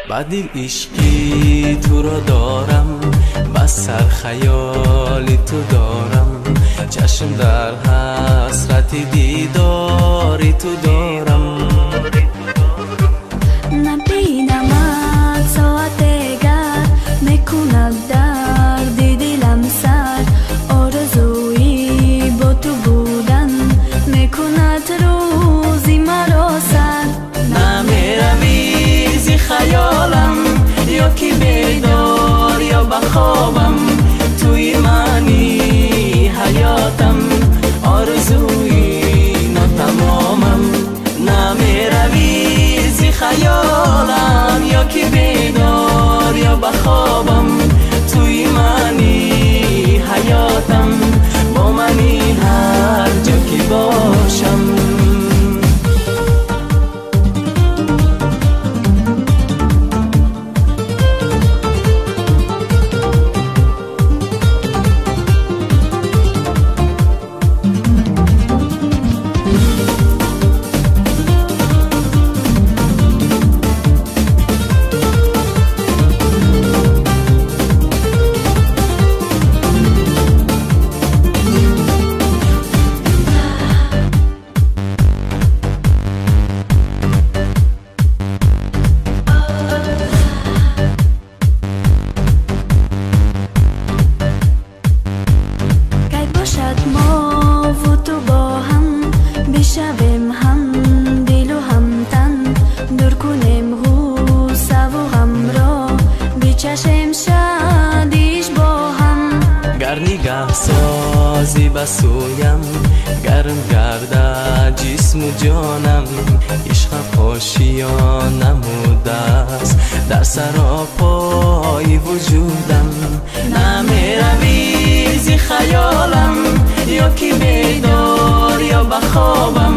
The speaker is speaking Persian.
بدیل عشقی تو را دارم، بس سر خیالی تو دارم، چشم در حسرت دیداری تو دارم. نبینمت ساعت دیگر میکند درد دلم سر، آرزویی با تو بودن میکند روزی مرا سر. نمیروی ز خیالم، یا که بیدار یا بخوابم، توی منی حیاتم، آرزوی ناتمامم. نمیروی ز خیالم، یا که بیدار یا بخوابم، توی منی حیاتم، با منی هر جا که باشم. ما و تو با هم بشویم هم دل و هم تن، دور کنیم غوسه و غم را بچشیم شادیش با هم. گر نگاه سازی بسویم، گرم گرده جسم و جانم، عشق پاشیان نموده است در سراپای وجودم. نمیروی ز خیالم، یا که بیدار یا بخوابم،